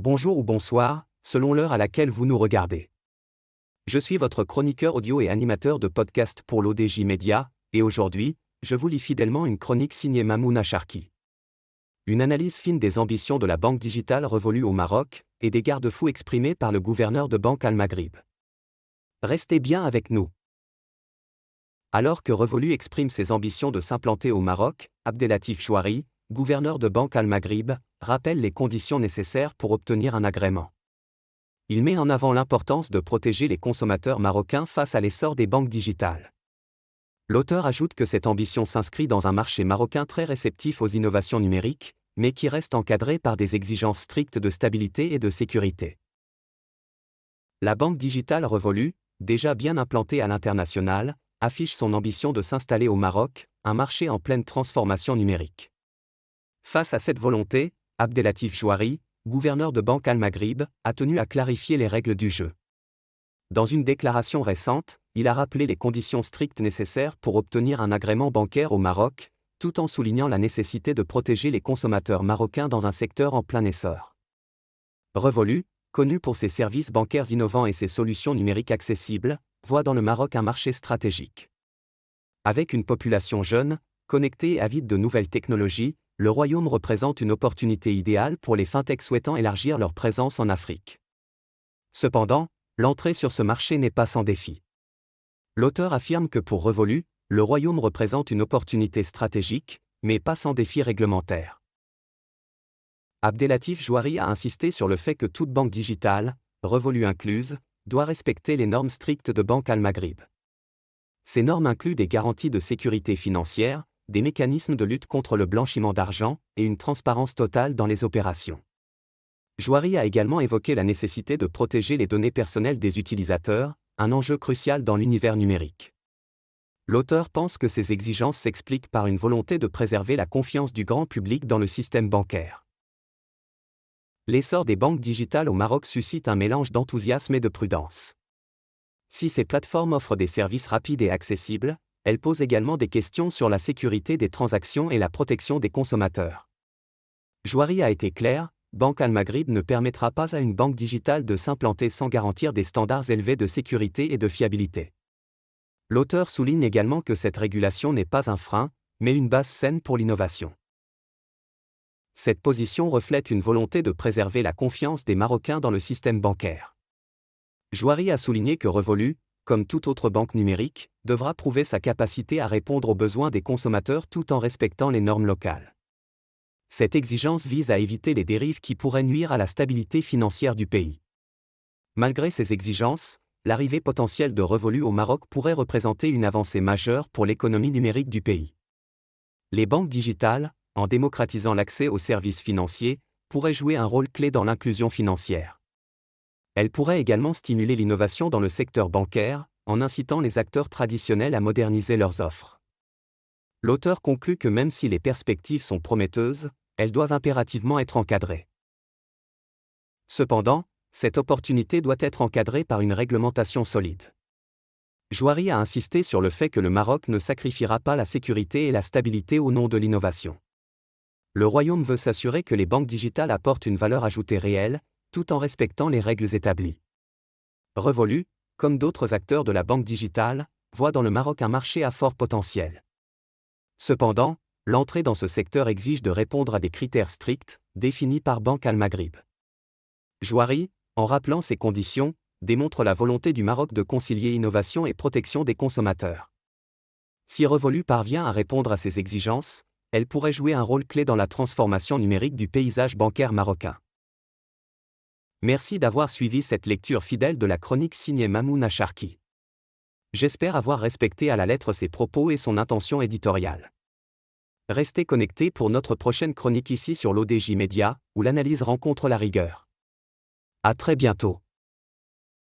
Bonjour ou bonsoir, selon l'heure à laquelle vous nous regardez. Je suis votre chroniqueur audio et animateur de podcast pour l'ODJ Média, et aujourd'hui, je vous lis fidèlement une chronique signée Mamouna Charki. Une analyse fine des ambitions de la banque digitale Revolut au Maroc, et des garde-fous exprimés par le gouverneur de Banque Al Maghrib. Restez bien avec nous. Alors que Revolut exprime ses ambitions de s'implanter au Maroc, Abdellatif Chouari, gouverneur de Banque Al Maghrib, rappelle les conditions nécessaires pour obtenir un agrément. Il met en avant l'importance de protéger les consommateurs marocains face à l'essor des banques digitales. L'auteur ajoute que cette ambition s'inscrit dans un marché marocain très réceptif aux innovations numériques, mais qui reste encadré par des exigences strictes de stabilité et de sécurité. La banque digitale Revolut, déjà bien implantée à l'international, affiche son ambition de s'installer au Maroc, un marché en pleine transformation numérique. Face à cette volonté, Abdellatif Chouari, gouverneur de Banque Al Maghrib, a tenu à clarifier les règles du jeu. Dans une déclaration récente, il a rappelé les conditions strictes nécessaires pour obtenir un agrément bancaire au Maroc, tout en soulignant la nécessité de protéger les consommateurs marocains dans un secteur en plein essor. Revolut, connu pour ses services bancaires innovants et ses solutions numériques accessibles, voit dans le Maroc un marché stratégique. Avec une population jeune, connectée et avide de nouvelles technologies, le Royaume représente une opportunité idéale pour les fintechs souhaitant élargir leur présence en Afrique. Cependant, l'entrée sur ce marché n'est pas sans défi. L'auteur affirme que pour Revolut, le Royaume représente une opportunité stratégique, mais pas sans défi réglementaire. Abdellatif Chouari a insisté sur le fait que toute banque digitale, Revolut incluse, doit respecter les normes strictes de Banque Al Maghrib. Ces normes incluent des garanties de sécurité financière, des mécanismes de lutte contre le blanchiment d'argent et une transparence totale dans les opérations. Chouari a également évoqué la nécessité de protéger les données personnelles des utilisateurs, un enjeu crucial dans l'univers numérique. L'auteur pense que ces exigences s'expliquent par une volonté de préserver la confiance du grand public dans le système bancaire. L'essor des banques digitales au Maroc suscite un mélange d'enthousiasme et de prudence. Si ces plateformes offrent des services rapides et accessibles, elles posent également des questions sur la sécurité des transactions et la protection des consommateurs. Chouari a été clair, Banque Al Maghrib ne permettra pas à une banque digitale de s'implanter sans garantir des standards élevés de sécurité et de fiabilité. L'auteur souligne également que cette régulation n'est pas un frein, mais une base saine pour l'innovation. Cette position reflète une volonté de préserver la confiance des Marocains dans le système bancaire. Chouari a souligné que Revolut, comme toute autre banque numérique, devra prouver sa capacité à répondre aux besoins des consommateurs tout en respectant les normes locales. Cette exigence vise à éviter les dérives qui pourraient nuire à la stabilité financière du pays. Malgré ces exigences, l'arrivée potentielle de Revolut au Maroc pourrait représenter une avancée majeure pour l'économie numérique du pays. Les banques digitales, en démocratisant l'accès aux services financiers, pourraient jouer un rôle clé dans l'inclusion financière. Elles pourraient également stimuler l'innovation dans le secteur bancaire, en incitant les acteurs traditionnels à moderniser leurs offres. L'auteur conclut que même si les perspectives sont prometteuses, elles doivent impérativement être encadrées. Cependant, cette opportunité doit être encadrée par une réglementation solide. Chouari a insisté sur le fait que le Maroc ne sacrifiera pas la sécurité et la stabilité au nom de l'innovation. Le Royaume veut s'assurer que les banques digitales apportent une valeur ajoutée réelle, tout en respectant les règles établies. Revolut, comme d'autres acteurs de la banque digitale, voit dans le Maroc un marché à fort potentiel. Cependant, l'entrée dans ce secteur exige de répondre à des critères stricts, définis par Banque Al Maghrib. Chouari, en rappelant ces conditions, démontre la volonté du Maroc de concilier innovation et protection des consommateurs. Si Revolut parvient à répondre à ces exigences, elle pourrait jouer un rôle clé dans la transformation numérique du paysage bancaire marocain. Merci d'avoir suivi cette lecture fidèle de la chronique signée Mamouna Charki. J'espère avoir respecté à la lettre ses propos et son intention éditoriale. Restez connectés pour notre prochaine chronique ici sur l'ODJ Média, où l'analyse rencontre la rigueur. À très bientôt.